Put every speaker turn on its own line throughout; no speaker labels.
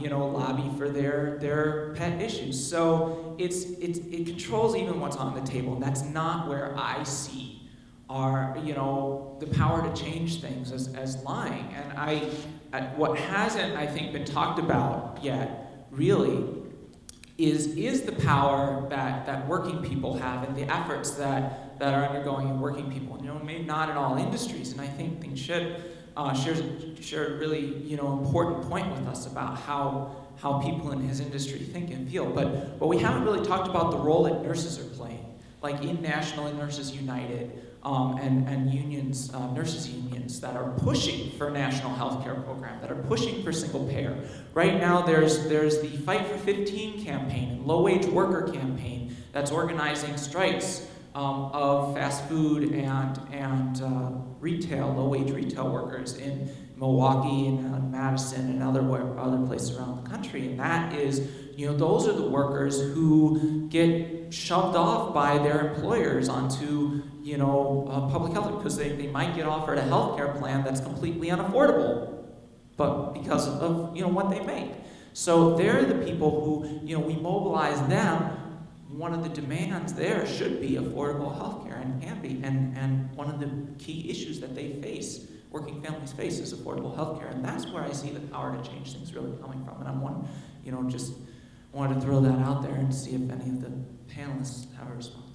lobby for their pet issues. So it controls even what's on the table, and that's not where I see the power to change things as lying. And what hasn't, I think, been talked about yet, really, is the power that working people have and the efforts that are undergoing in working people. Maybe not in all industries, and I think things should share a really important point with us about how people in his industry think and feel. But we haven't really talked about the role that nurses are playing, like in National Nurses United and unions, nurses unions that are pushing for a national health care program, that are pushing for single payer. Right now there's the Fight for 15 campaign and low-wage worker campaign that's organizing strikes of fast food and retail, low-wage retail workers in Milwaukee and Madison and other places around the country. And that is, those are the workers who get shoved off by their employers onto, public health, because they might get offered a health care plan that's completely unaffordable, but because of what they make. So they're the people who, we mobilize them. One of the demands there should be affordable health care, and can be, and one of the key issues that they face, working families face, is affordable health care, and that's where I see the power to change things really coming from. And I'm just wanted to throw that out there and see if any of the panelists have a response.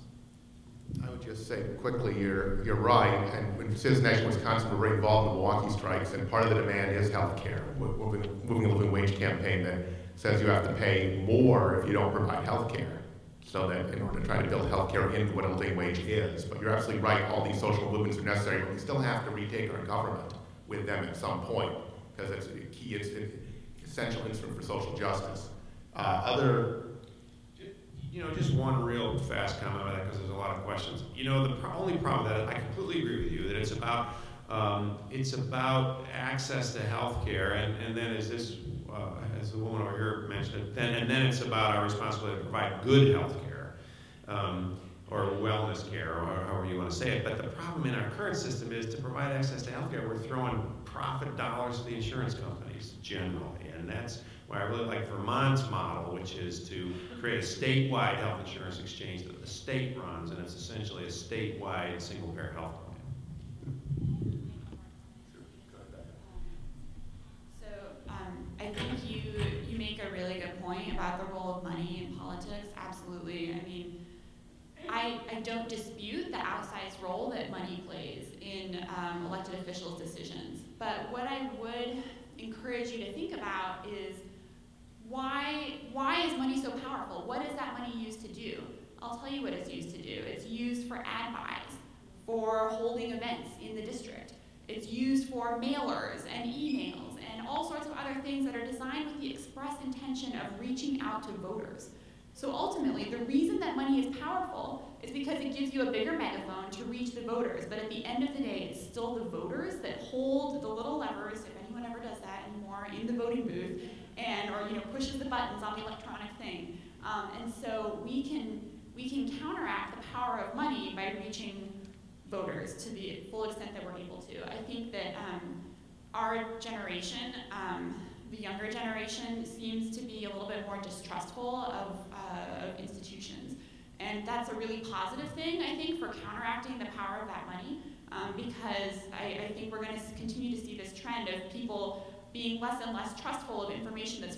I would just say quickly, you're right, and when Citizen Action Wisconsin, we're very involved in the Milwaukee strikes, and part of the demand is health care. Moving a living wage campaign that says you have to pay more if you don't provide health care, so that in order to try to build health care into what a living wage is. But you're absolutely right, all these social movements are necessary, but we still have to retake our government with them at some point, because it's an essential instrument for social justice.
Just one real fast comment on that, because there's a lot of questions. The only problem that I completely agree with you, that it's about access to health care, and then as the woman over here mentioned, and then it's about our responsibility to provide good health care, or wellness care, or however you want to say it. But the problem in our current system is, to provide access to health care, we're throwing profit dollars to the insurance companies generally, and that's why I really like Vermont's model, which is to create a statewide health insurance exchange that the state runs, and it's essentially a statewide single-payer health plan.
So I think you make a really good point about the role of money in politics. Absolutely. I mean, I don't dispute the outsized role that money plays in elected officials' decisions. But what I would encourage you to think about is, why is money so powerful? What is that money used to do? I'll tell you what it's used to do. It's used for ad buys, for holding events in the district. It's used for mailers and emails and all sorts of other things that are designed with the express intention of reaching out to voters. So ultimately, the reason that money is powerful is because it gives you a bigger megaphone to reach the voters. But at the end of the day, it's still the voters that hold the little levers, if anyone ever does that anymore, in the voting booth, or pushes the buttons on the electronic thing. And so we can counteract the power of money by reaching voters to the full extent that we're able to. I think that our generation, the younger generation, seems to be a little bit more distrustful of institutions. And that's a really positive thing, I think, for counteracting the power of that money, because I think we're going to continue to see this trend of people being less and less trustful of information that's